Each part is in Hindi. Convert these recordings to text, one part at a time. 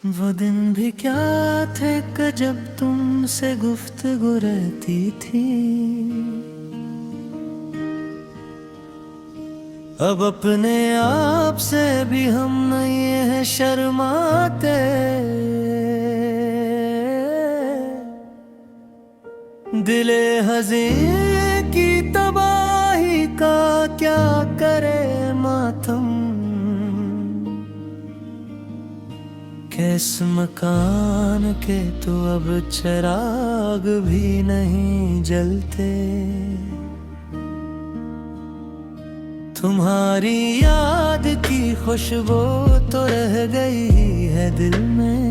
वो दिन भी क्या थे कि जब तुमसे गुफ्तगू रहती थी। अब अपने आप से भी हम नहीं है शर्माते। दिले हज़ीं की तबाही का क्या करे मातम, किस मकान के तो अब चिराग भी नहीं जलते। तुम्हारी याद की खुशबू तो रह गई है दिल में,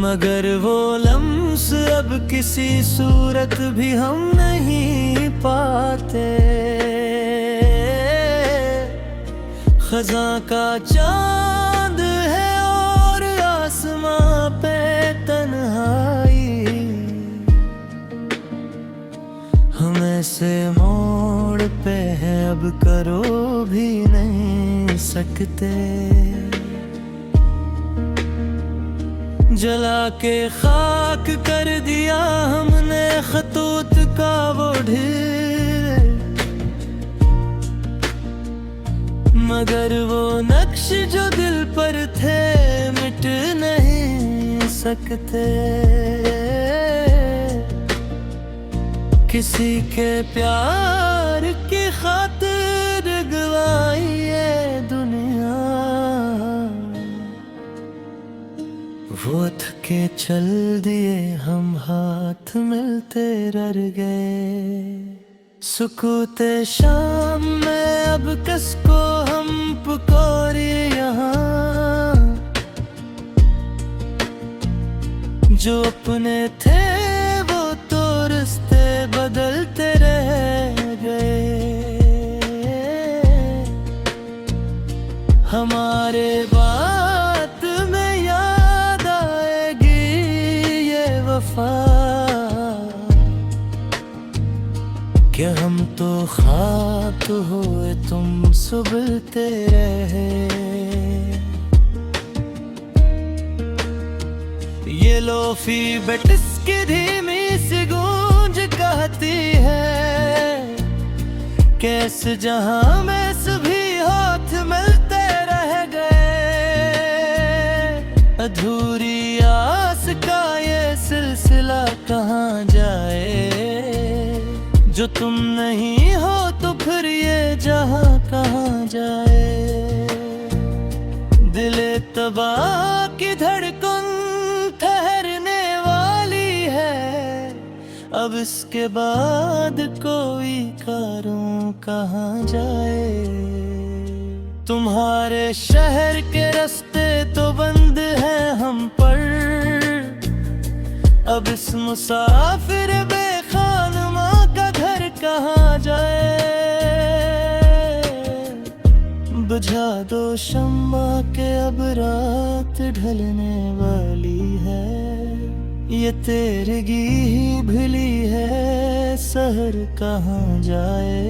मगर वो लम्स अब किसी सूरत भी हम नहीं पाते। खज़ां का चांद है और आसमां पे तन्हाई, हम ऐसे मोड़ पे हैं अब करो भी नहीं सकते। जला के खाक कर दिया हमने खतूत का वो ढेर, मगर वो नक्श जो दिल पर थे मिट नहीं सकते। किसी के प्यार की खातिर गवाई ये दुनिया, वो थके चल दिए हम हाथ मिलते रह गए। सुकूते शाम में अब किसको हम पुकारे यहाँ, जो अपने थे वो तो रिश्ते बदलते रह गए। हमारे बात में याद आएगी ये वफा, क्या हम तो खाक हुए तुम सुबलते रहे। ये लोफी बेटिस की धीमी सी गूंज कहती है, कैस जहां में सभी हाथ मिलते रह गए। अधूरी आस का ये सिलसिला कहाँ जाए, जो तुम नहीं हो तो फिर ये जहां कहाँ जाए। दिले तबाह की धड़कन ठहरने वाली है, अब इसके बाद कोई कारों कहाँ जाए। तुम्हारे शहर के रास्ते तो बंद हैं हम पर, अब इस मुसाफिर बेखानमा का घर कहाँ जाए। बुझा दो शम्मा के अब रात ढलने वाली है, ये तेरगी ही भिली है सहर कहाँ जाए।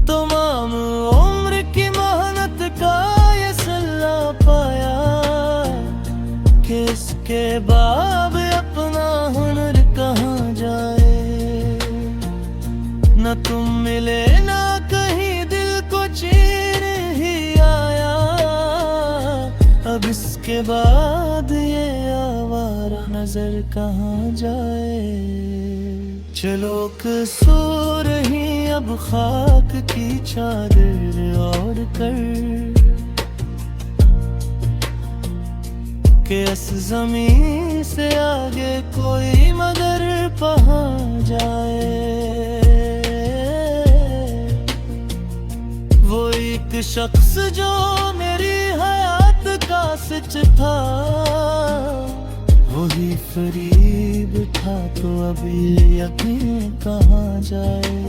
तमाम उम्र की मेहनत का ये सिला पाया, कि इसके बाद अपना हुनर कहाँ जाए। न तुम मिले ना कहीं दिल को चैन ही आया, अब इसके बाद ये आवारा नजर कहाँ जाए। चलो कसूर ही अब खाक की चादर ओढ़ कर, कि इस ज़मीं से आगे कोई मगर पहाँ जाए। वो एक शख्स जो मेरी हयात का सच था, वही फरीब था तो अब ये यकीन कहाँ जाए।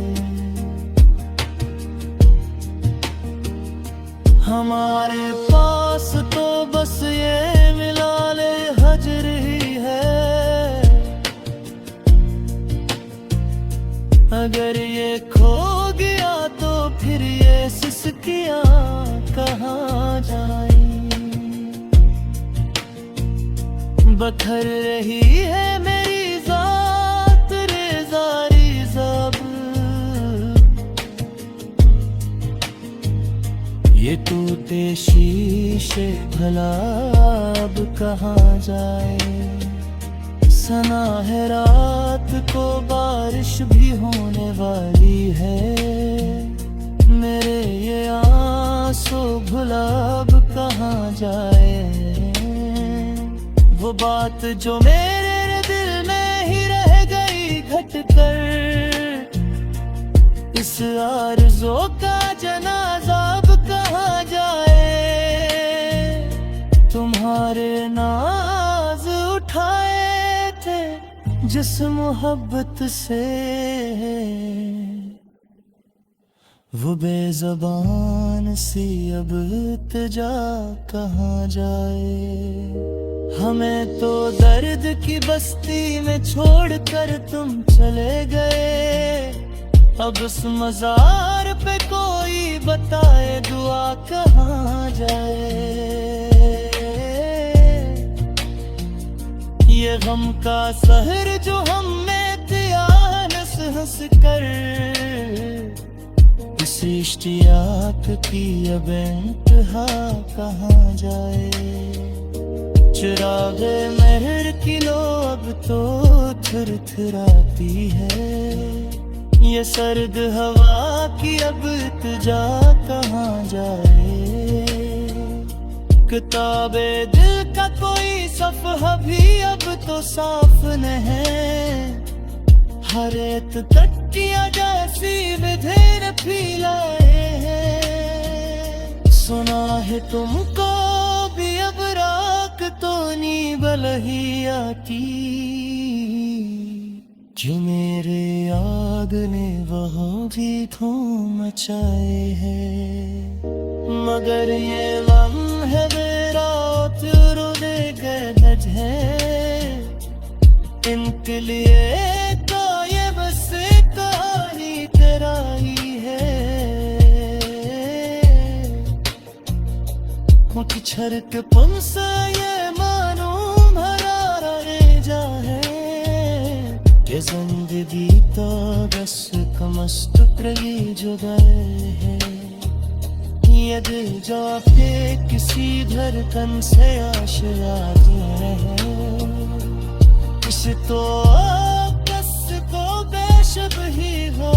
हमारे पास तो बस ये मिलाले हजर ही है, अगर ये खो गया तो फिर ये सिसकियाँ कहाँ बखर रही है मेरी जात रेज़ारी ज़ब। ये टूटे शीशे भला अब कहाँ जाए, सना है रात को बारिश भी होने वाली है। मेरे ये आंसू भुला अब कहाँ जाए, वो बात जो मेरे दिल में ही रह गई घट कर। इस आरज़ू का जनाज़ा अब कहाँ जाए, तुम्हारे नाज उठाए थे जिस मोहब्बत से, वो बेज़बान सी अब इल्तिजा कहाँ जाए। हमें तो दर्द की बस्ती में छोड़कर तुम चले गए, अब उस मज़ार पे कोई बताए दुआ कहाँ जाए। ये गम का सहर जो हम में थिया हंस हंस कर, इस इश्तियाक की अब इंतहा कहाँ जाए। चिरागे महर की लो अब तो थरथराती है, ये सर्द हवा की अब इल्तिजा कहाँ जाए। किताबे दिल का कोई सफ़हा भी अब तो साफ न है, हर एक तकिया जैसी विधेर फैलाए हैं। सुना है तुमको भी अब राख तो नी बलहिया की, जो मेरे याद ने वह भी धूम मचाए है। मगर ये लम्हे मेरा तुरु दे गए है, इनके लिए तो ये बस कहानी तेरा ही है। कुछ छरक पुमसा ये मालूम हरा रहे जा है, ये जिंदगी तो बस कमस्त रही जुदाई है। ये दिल जो आपके किसी धड़कन से आशयाती है, इस तो बस को बेशब ही हो